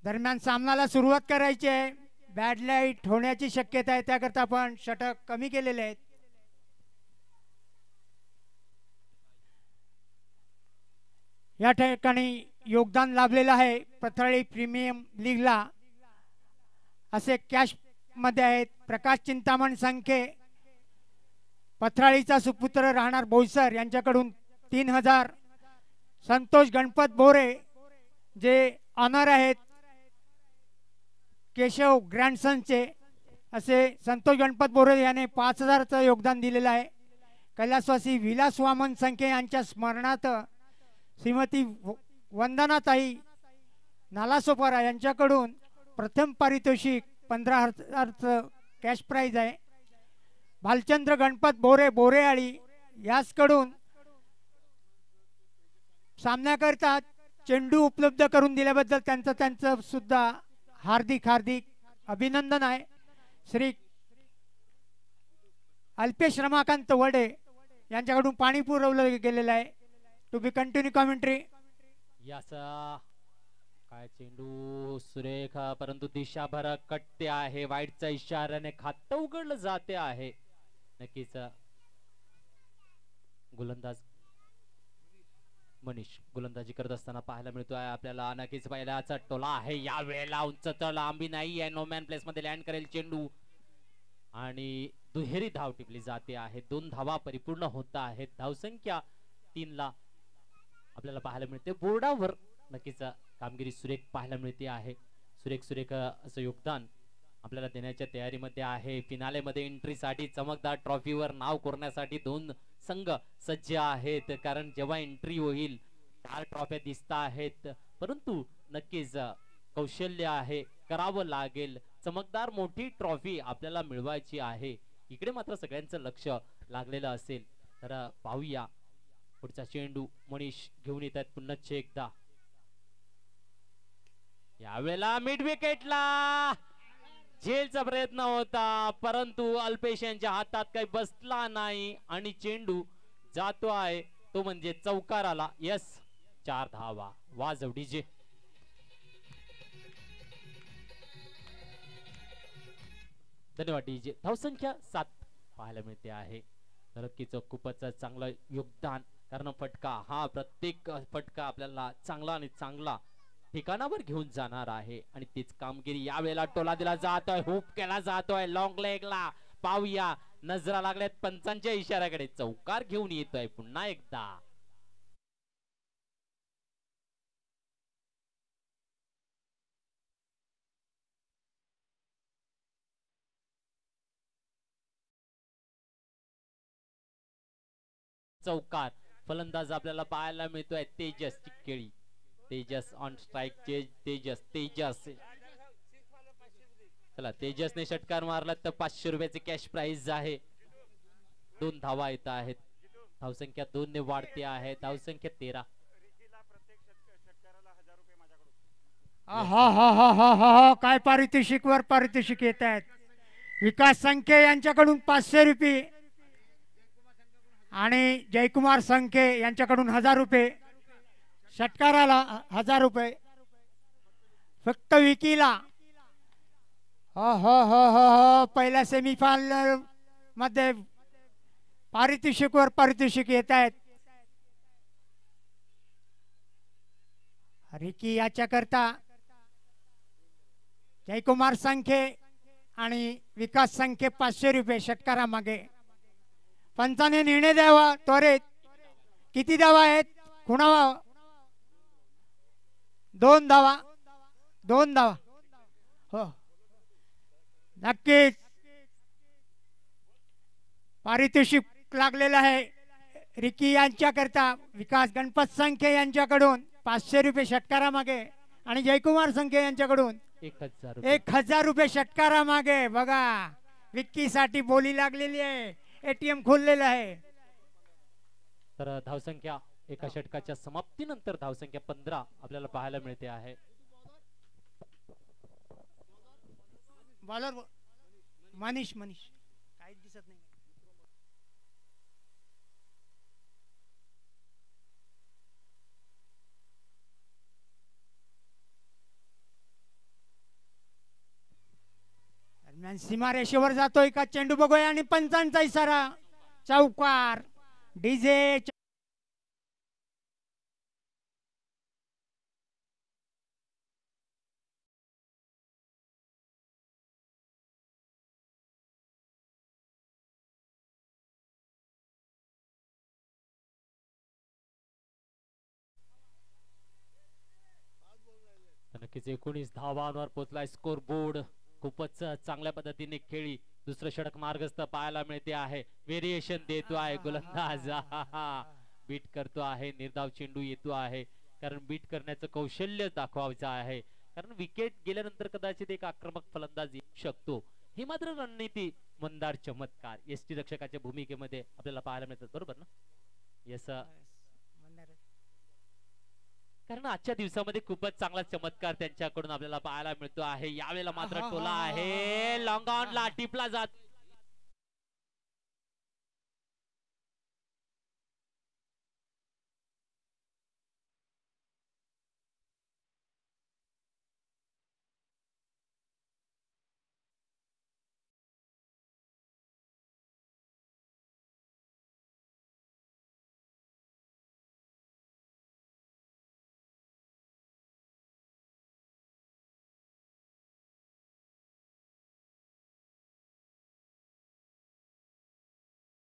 दरम्यान सामनाला सुरुवात करायची आहे. बॅड लाईट होण्याची शक्यता आहे, त्याकरता आपण षटक कमी केलेले आहेत. या ठिकाणी योगदान लाभलेलं आहे पथाळी प्रीमियम लीगला. असे कॅश मध्ये आहेत प्रकाश चिंतामण संखे, पथराळीचा सुपुत्र राहणार बोईसर यांच्याकडून 3000. संतोष गणपत बोरे जे ऑनर आहेत केशव ग्रँडसनचे, असे संतोष गणपत बोरे याने 5000चं योगदान दिलेलं आहे. कैलासवासी विलास वामन संखे यांच्या स्मरणार्थ श्रीमती वंदनाताई नालासोपारा यांच्याकडून प्रथम पारितोषिक 15000चं कॅश प्राइज आहे. भालचंद्र गणपत बोरे बोरेआळी याचकडून सामन्याकरता चेंडू उपलब्ध करून दिल्याबद्दल त्यांचं सुद्धा हार्दिक अभिनंदन आहे. श्री अल्पेश रमाकांत वडे यांच्याकडून पाणी पुरवलं गेलेलं आहे. To be continue commentary. काय चेंडू सुरेख, परंतु दिशा भरकटते आहे. वाईटच्या इशाऱ्याने खातं उघडलं जाते आहे. नक्कीच गोलंदाज मनीष गोलंदाजी करत असताना पाहायला मिळतोय आपल्याला. नक्कीच पहिल्याचा टोला आहे, या वेळेला उंच लांबी नाही आहे. नोमॅन प्लेस मध्ये लँड करेल चेंडू आणि दुहेरी धाव टिपली जाते आहे. 2 धावा परिपूर्ण होत आहेत. धावसंख्या 3 ला आपल्याला पाहायला मिळते बोर्डावर. नक्कीच कामगिरी सुरेख पाहायला मिळते आहे. सुरेख असं योगदान आपल्याला देण्याच्या तयारीमध्ये आहे. फिनाले मध्ये एंट्रीसाठी चमकदार ट्रॉफीवर नाव कोरण्यासाठी 2 संघ सज्ज आहेत. कारण जेव्हा एंट्री होईल 4 ट्रॉफ्या दिसत आहेत, परंतु नक्कीच कौशल्य आहे, करावं लागेल. चमकदार मोठी ट्रॉफी आपल्याला मिळवायची आहे. इकडे मात्र सगळ्यांचं लक्ष लागलेलं असेल. तर पाहूया पुढचा चेंडू मनीष घेऊन येत आहेत पुन्हा एकदा. यावेळेला मिड विकेटला झेलचा प्रयत्न होता, परंतु अल्पेश यांच्या हातात काही बसला नाही आणि चेंडू जातो आहे तो म्हणजे चौकाराला. यस, 4 धावा. वाजव डीजे. धन्यवाद डीजे. धावसंख्या 7 पाहायला मिळते आहे. नक्कीच खूपच चांगलं योगदान, कारण फटका हा प्रत्येक फटका आपल्याला चांगला ठिकाणावर घेऊन जाणार आहे आणि तीच कामगिरी यावेळेला टोला दिला जातोय, हुप केला जातोय लॉंग लेगला. पाहूया, नजरा लागल्यात पंचांच्या इशाऱ्याकडे. चौकार घेऊन येतोय पुन्हा एकदा. चौकार. फलंदाज आपल्याला पाहायला मिळतोय तेजस चिक्केळी. Tejas on strike. तेजस चला, तेजसने षटकार मारला तर 500 रुपयाचे कॅश प्राइज आहे. 2 धावा येत आहेत. धावसंख्या 2 ने वाढते आहे. धावसंख्या 13. काय पारितोषिकवर पारितोषिक येत आहेत. विकास संखे यांच्याकडून 500 रुपये आणि जयकुमार संखे यांच्याकडून 1000 रुपये. षटकाराला 1000 रुपये. फक्त विकीला पहिल्या सेमीफायनल मध्ये पारितोषिकवर पारितोषिक येत आहेत. रिकी याच्याकरता जयकुमार संखे आणि विकास संखे 500 रुपये षटकारामागे. पंचाने निर्णय द्यावा त्वरित. किती धावा आहेत कुणावा? 2 धावा. हो, नक्कीच पारितोषिक लागलेलं आहे रिकी यांच्याकरता. विकास गणपत संखे यांच्याकडून 500 रुपये षटकारामागे आणि जयकुमार संखे यांच्याकडून 1000 रुपये षटकारामागे. बघा, विक्कीसाठी बोली लागलेली आहे. एटीएम खोललेलं आहे. तर धावसंख्या एका षटकाच्या समाप्तीनंतर धावसंख्या 15 आपल्याला पाहायला मिळते आहे. बॉलर मनीष काहीच दिसत नाही. दरम्यान सीमारेषेवर जातोय का चेंडू बघूया आणि पंचांचा इशारा चौकार डीजे नक्कीच 19 धावांवर पोहोचलाय स्कोर बोर्ड. खूपच चांगल्या पद्धतीने खेळी. दुसरं षटक मार्गस्थ पाहायला मिळते आहे. व्हेरिएशन देतो आहे गोलंदाज. बीट करतो आहे. निर्धाव चेंडू येतो आहे, कारण बीट करण्याचं कौशल्य दाखवायचं आहे. कारण विकेट गेल्यानंतर कदाचित एक आक्रमक फलंदाज येऊ शकतो. हे मात्र रणनीती मंदार चमत्कार एसटी रक्षकाच्या भूमिकेमध्ये आपल्याला पाहायला मिळतात. बरोबर ना? येस. कारण आजच्या दिवसामध्ये खूपच चांगला चमत्कार त्यांच्याकडून आपल्याला पाहायला मिळतो आहे. यावेळेला मात्र टोला आहे. लॉंग ऑन ला टिपला जात.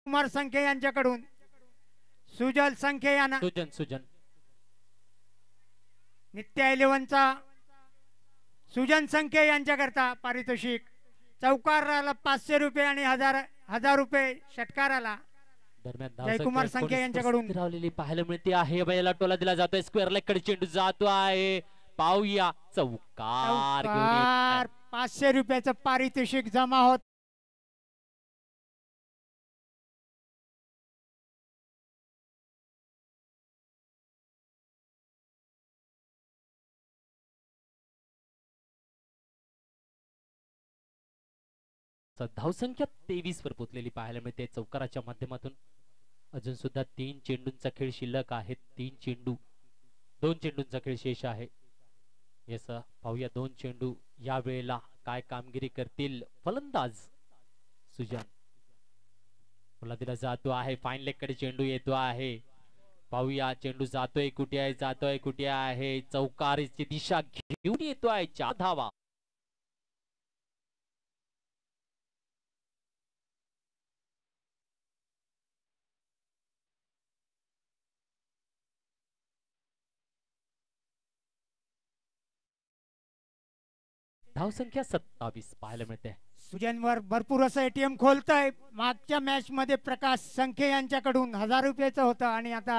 कुमार संखे यांच्याकडून सुजल संखे यांना सुजन नित्य 11चा सुजन संखे यांच्याकरता पारितोषिक. चौकाराला 500 रुपये आणि 1000 रुपये षटकाराला. दरम्यान जयकुमार संखे यांच्याकडून रावलेली पाहायला मिळते आहे. बैला टोला दिला जातोय. स्क्वेअर लेग कडे चेंडू जातो आहे. पाहूया चौकार. 500 रुपयाचं पारितोषिक जमा होत. धावसंख्या 23 वर पोहोचलेली पाहायला मिळते चौकाराच्या माध्यमातून. अजून सुद्धा 3 चेंडूंचा खेळ शिल्लक आहे. 2 चेंडूंचा खेळ शेष आहे. येस, पाहूया 2 चेंडू या वेळेला काय कामगिरी करतील फलंदाज सुजन. बोला दिला जातो आहे. फाईन लेग कडे चेंडू येतो आहे. पाहूया चेंडू जातोय कुठे आहे. चौकारीची दिशा घेऊन येतो आहे. 4 धावा. धावसंख्या 27 पाहायला मिळते. सुजनवर भरपूर असं एटीएम खोलतंय. मागच्या मॅच मध्ये प्रकाश संखे यांच्याकडून 1000 रुपयाचं होतं आणि आता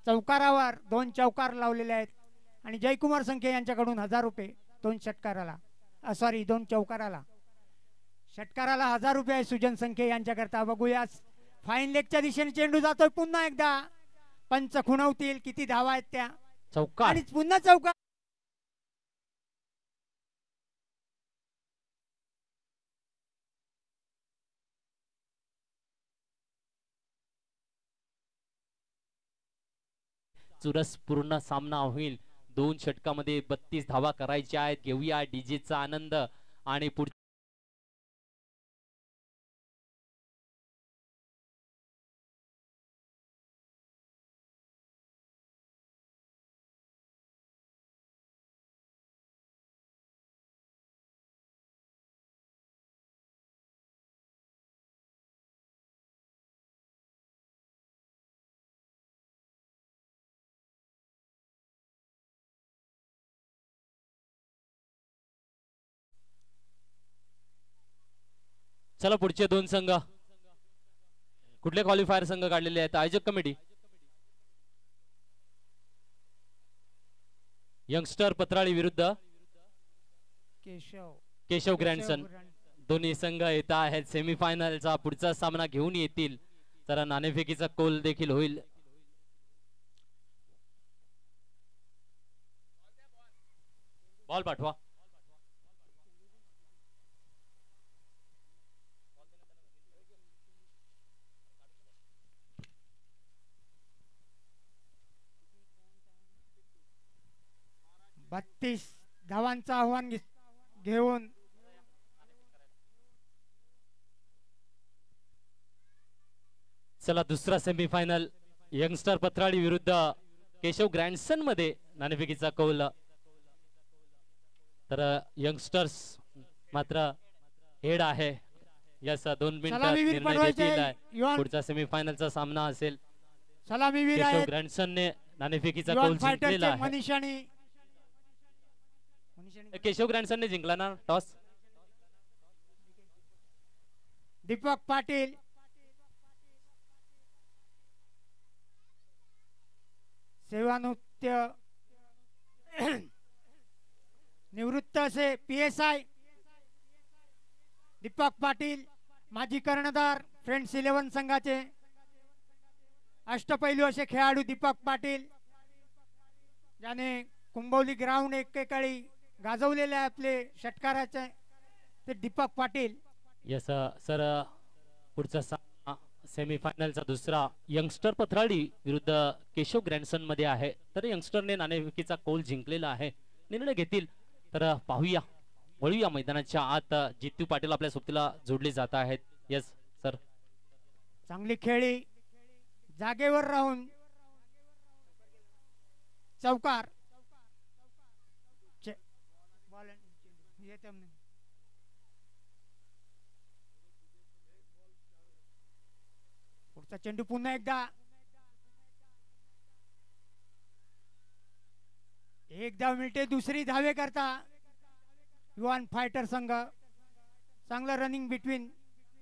चौकारावर 2 चौकार लावलेले आहेत. आणि जयकुमार संखे यांच्याकडून 1000 रुपये 2 षटकाराला. 2 चौकाराला. षटकाराला 1000 रुपये आहे सुजन संखे यांच्याकरता. बघूया फाईन लेगच्या दिशेने चेंडू जातोय. पुन्हा एकदा पंच खुणवतील किती धावा आहेत त्या. चौकार आणि पुन्हा चौकार. चुरस पूर्ण सामना होईल. 2 षटकामध्ये 32 धावा करायच्या आहेत. घेऊया डीजेचा आनंद आणि पुढे चला पुढचे 2 संघ. कुठले क्वालिफायर संघ काढलेले आहेत? आयोजक कमिटी यंगस्टर पत्राळी विरुद्ध केशव ग्रँडसन. दोन्ही संघ येत आहेत सेमीफायनलचा पुढचा सामना घेऊन येतील. तर नाणेफेकीचा कोल देखील होईल. बॉल पाठवा. बत्तीस धावांचं आव्हान घेऊन चला दुसरा सेमीफायनल यंगस्टर पत्राळी विरुद्ध केशव ग्रँडसन मध्ये नाणेफेकीचा कौल. तर यंगस्टर्स मात्र हेड आहे. यस 2 मिनिटात सलामीवीर निर्णय बनवायचे घेतील आहे. युवान पुढचा सेमीफायनलचा सामना असेल. सलामीवीर केशव आहेत ग्रँडसनने नाणेफेकीचा युवान कौल जिंकलेला फायटरचे आहे. मनीषानी केशव ग्रँडसनने जिंकला ना टॉस. दीपक पाटील सेवानिवृत्त निवृत्त असे PSI दीपक पाटील, माजी कर्णधार फ्रेंड्स 11 संघाचे अष्टपैलू असे खेळाडू दीपक पाटील, ज्याने कुंभवली ग्राउंड एकेकाळी गाजवलेले आपले षटकाराचे ते दीपक पाटील. यस सर पुढचा सामना सेमीफायनलचा दुसरा यंगस्टर पथराळी विरुद्ध केशव ग्रँडसन मध्ये आहे. तर यंगस्टरने नाणेफेकीचा कौल जिंकलेला आहे. निर्णय घेतील. तर पाहूया वळूया मैदानाच्या आत. जितू पाटील आपल्या सोबतीला जोडले जात आहेत. Yes sir. चांगली खेळी जागेवर राहून चौकार पुढचा चेंडू पुन्हा एकदा एक धाव मिळते. दुसरी धावे करता युवान फायटर संघ. चांगलं रनिंग बिटवीन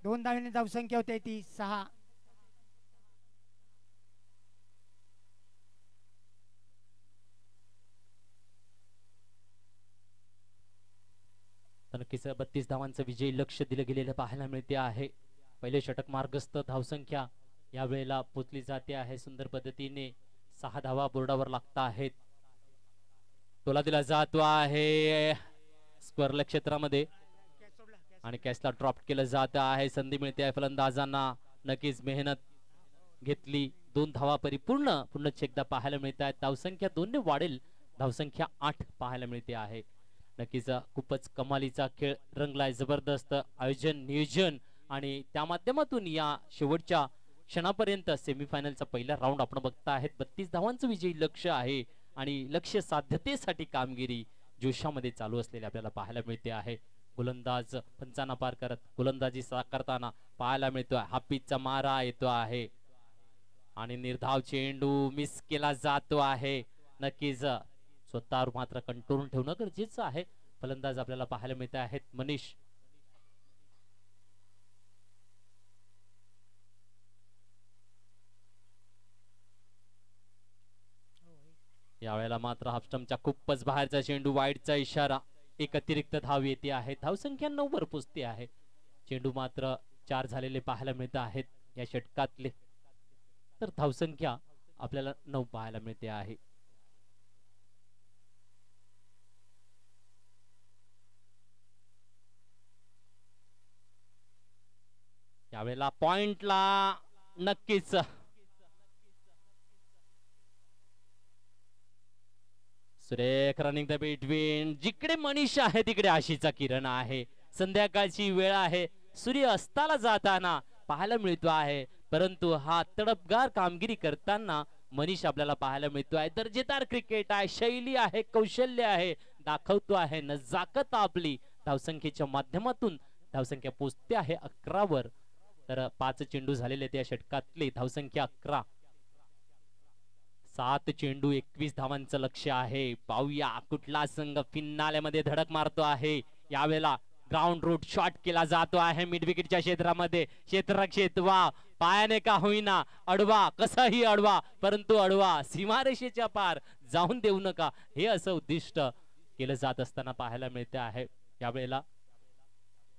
2 धावेने धावसंख्या होते ती 6. नक्कीच 32 धावांचं विजयी लक्ष दिलं गेलेलं पाहायला मिळते आहे. पहिले षटक मार्गस्थ धावसंख्या यावेळेला पोचली जाते आहे. सुंदर पद्धतीने 6 धावा बोर्डावर लागता आहेत. टोला दिला जातो आहे स्क्वेअर क्षेत्रामध्ये आणि कॅचला ड्रॉप केलं जात आहे. संधी मिळते आहे फलंदाजांना. नक्कीच मेहनत घेतली. 2 धावा परिपूर्ण पुन्हा एकदा पाहायला मिळत आहेत. धावसंख्या 2 ने वाढेल. धावसंख्या 8 पाहायला मिळते आहे. नक्कीच खूपच कमालीचा खेळ रंगलाय. जबरदस्त आयोजन नियोजन आणि त्या माध्यमातून या शेवटच्या क्षणापर्यंत सेमीफायनलचा पहिला राऊंड आपण बघता आहेत. 32 धावांचं विजयी लक्ष आहे आणि लक्ष्य साध्यतेसाठी कामगिरी जोशामध्ये चालू असलेली आपल्याला पाहायला मिळते आहे. गोलंदाज पंचांना पार करत गोलंदाजी करताना पाहायला मिळतोय. हापीचा मारा येतो आहे आणि निर्धाव चेंडू मिस केला जातो आहे. नक्कीच स्वतःवर मात्र कंट्रोल ठेवणं गरजेचं आहे. फलंदाज आपल्याला पाहायला मिळत आहेत मनीष. यावेळेला मात्र हाफस्टंपच्या खूपच बाहेरचा चेंडू. वाईडचा इशारा. एक अतिरिक्त धाव येते आहे. धावसंख्या 9 वर पोचते आहे. चेंडू मात्र 4 झालेले पाहायला मिळत आहेत या षटकातले. तर धावसंख्या आपल्याला 9 पाहायला मिळते आहे. यावेळेला पॉइंटला नक्कीच सुरेख रनिंग द बिटवीन. जिकडे मनीष आहे तिकडे आशीचा किरण आहे. संध्याकाळची वेळ आहे. सूर्य अस्ताला जाताना पाहायला मिळतो आहे. परंतु हा तडपगार कामगिरी करताना मनीष आपल्याला पाहायला मिळतो आहे. दर्जेदार क्रिकेट आहे. शैली आहे. कौशल्य आहे. दाखवतो आहे नजाकत आपली. धावसंख्येच्या माध्यमातून धावसंख्या पोचते आहे 11 वर. तर 5 चेंडू झालेले त्या षटकातले. धावसंख्या 11. 7 चेंडू 21 धावांचं लक्ष आहे. पाहूया कुठला संघ फिनालेमध्ये धडक मारतो आहे. यावेळेला ग्राउंड रूट शॉट केला जातो आहे मिड विकेटच्या क्षेत्रामध्ये. क्षेत्ररक्षित वा पायाने का होईना अडवा. कसाही अडवा परंतु अडवा. सीमारेषेच्या पार जाऊन देऊ नका. हे असं उद्दिष्ट केलं जात असताना पाहायला मिळते आहे. यावेळेला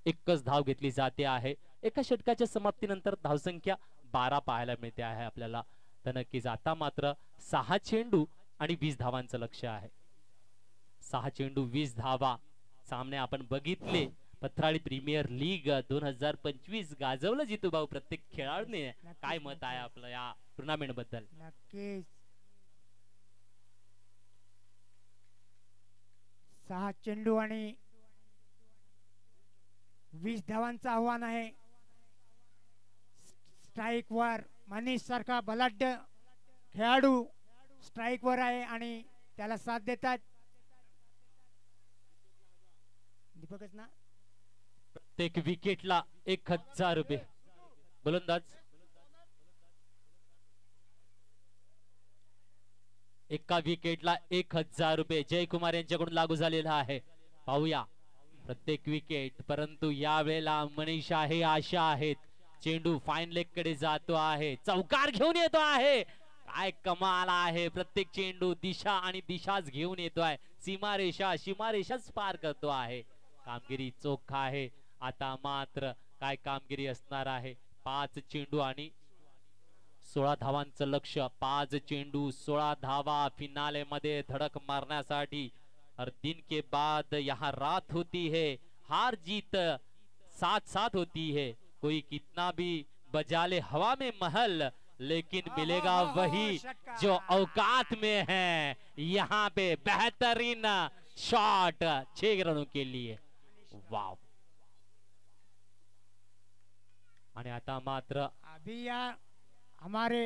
एकच धाव घेतली जाते आहे. एका षटकाच्या समाप्तीनंतर धावसंख्या 12 पाहायला मिळते आहे आपल्याला. तर नक्कीच आता मात्र 6 चेंडू आणि 20 धावांचं लक्ष आहे. 6 चेंडू 20 धावा सामने आपण बघितले. पथराळी प्रीमियर लीग 2025 गाजवलं जितू भाऊ प्रत्येक खेळाडूने. काय मत आहे आपलं या टुर्नामेंट बद्दल? नक्कीच 6 चेंडू आणि 20 धावांचं आव्हान आहे. स्ट्राइक वर मनीष सारखा बलाढ्य खेळाडू स्ट्राइक वर आहे आणि त्याला साथ देतात दीपकच ना. प्रत्येक विकेटला 1000 रुपये. गोलंदाज एका विकेटला 1000 रुपये जयकुमार यांच्याकडून लागू झालेला आहे. पाहूया प्रत्येक विकेट, परंतु या वेळेला मनीष आहे, आशा आहेत. चेंडू फाईन लेग कडे जातो आहे, चौकार घेऊन येतो आहे. काय कमाल आहे, प्रत्येक चेंडू दिशा आणि दिशाच घेऊन येतो आहे. सीमारेषाच पार करतो आहे. कामगिरी चोख आहे. आता मात्र काय कामगिरी असणार आहे. 5 चेंडू आणि 16 धावांचं लक्ष. 5 चेंडू 16 धावा फिनाले मध्ये धडक मारण्यासाठी. हर दिन के बाद यहाँ रात होती है, हार जीत साथ साथ होती है. कोई कितना भी बजा ले हवा में महल, लेकिन मिलेगा वही जो औकात में है. यहाँ पे बेहतरीन शॉट 6 रनों के लिए. वाव. आणि आता मात्र अभी यार हमारे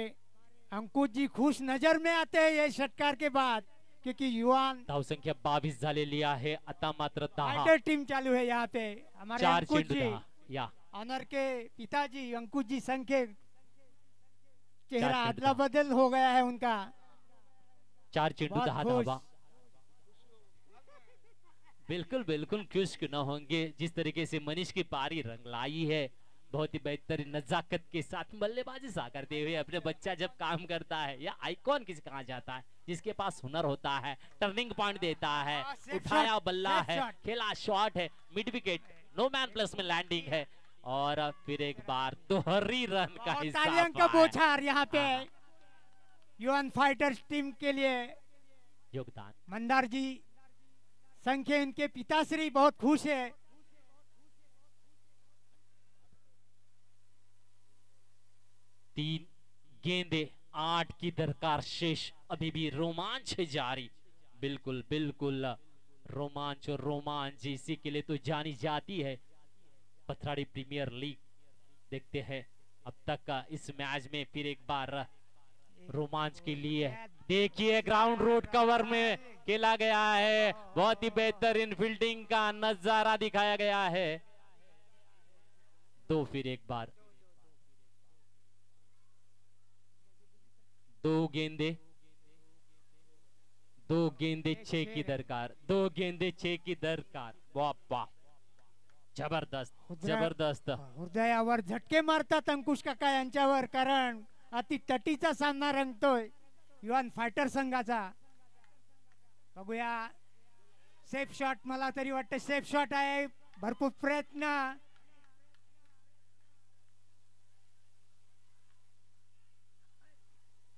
अंकुश जी खुश नजर में आते हैं ये षटकार के बाद, क्योंकि युवा धावसंख्या 22 झालेली आहे. आता मात्र 10. फाइटर टीम चालू है यहाँ पे. हमारे 4 अंकुश चेंडू जी 10. या ऑनर के पिताजी अंकुश जी संख्य चेहरा 4 चेंडू अदला 10. बदल हो गया है उनका. 4 चेंडू बहुत 10 खुश. धावा. बिल्कुल बिल्कुल खुश क्यों न होंगे. जिस तरीके से मनीष की पारी रंग लाई है, बहुत ही बेहतरीन नजाकत के साथ बल्लेबाजी सा करते हुए अपने बच्चा जब काम करता है, या आइकॉन किसे कहा जाता है, जिसके पास हुनर होता है, टर्निंग पॉइंट देता है, उठाया बल्ला है, खेला शॉट है, mid wicket, no man plus में लैंडिंग है, और फिर एक बार दोहरी रन का तालियों का बौछार यहाँ पे युवा फाइटर्स टीम के लिए योगदान. मंदार जी संख्य इनके पिताश्री बहुत खुश है. तीन गेंदे 8 की दरकार शेष. अभी भी रोमांच है जारी. बिल्कुल बिल्कुल रोमांच और रोमांच इसी के लिए तो जानी जाती है पथराड़ी प्रीमियर लीग. देखते हैं अब तक का इस मैच में फिर एक बार रोमांच के लिए. देखिए ग्राउंड रूट कवर में खेला गया है. बहुत ही बेहतरीन फील्डिंग का नजारा दिखाया गया है. तो फिर एक बार 2 गेंदे 6 की दरकार. 2 गेंदे 6 की दरकार. वाह वाह, जबरदस्त जबरदस्त. हृदयावर झटके मारतात अंकुश काका यांच्यावर, कारण अति तटीचा सामना रंगतोय युवा फायटर संघाचा. बघूया सेफ शॉट, मला तरी वाटतं सेफ शॉट आहे. भरपूर प्रयत्न.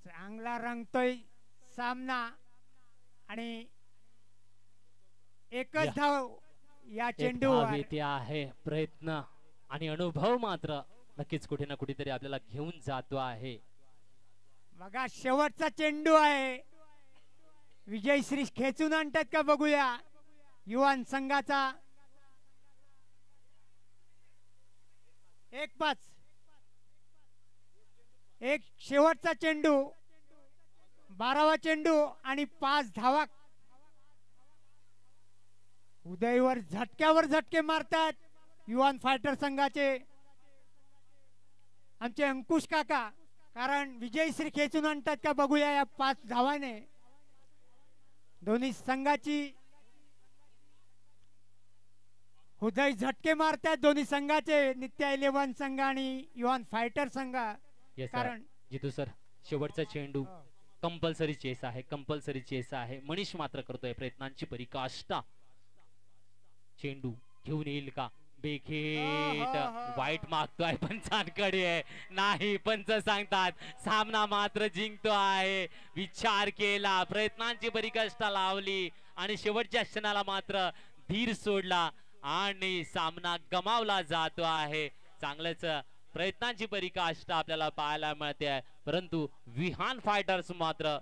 चांगला रंगतोय सामना आणि एकच धाव या चेंडूवर. येते आहे. प्रयत्न आणि अनुभव मात्र नक्कीच कुठे ना कुठेतरी आपल्याला घेऊन जातो आहे. बघा शेवटचा चेंडू आहे. विजयश्री खेचून आणतात का बघूया युवा संघाचा. 1-5. एक शेवटचा चेंडू, 12वा चेंडू आणि 5 धावा. उदयवर झटक्यावर झटके मारतात युवा फायटर संघाचे आमचे अंकुश काका, कारण विजयश्री खेचून आणतात का बघूया या 5 धावाने. दोन्ही संघाची उदय झटके मारतात दोन्ही संघाचे, नित्या 11 संघ आणि युवा फायटर संघ. कारण जितू सर शेवटचा चेंडू कंपल्सरी चेस आहे, कंपल्सरी चेस आहे. मनीष मात्र करतोय प्रयत्नांची पराकाष्ठा. चेंडू घेऊन येईल का? बेखेट वाईट मागतोय पंचांकडे. नाही, पंच सांगतात सामना मात्र जिंकतो आहे. विचार केला, प्रयत्नांची पराकाष्ठा लावली आणि शेवटच्या क्षणाला मात्र धीर सोडला आणि सामना गमावला जातो आहे. चांगलंच प्रयत्नांची पराकाष्ठा आपल्याला पाहायला मिळते आहे, परंतु विहान फायटर्स मात्र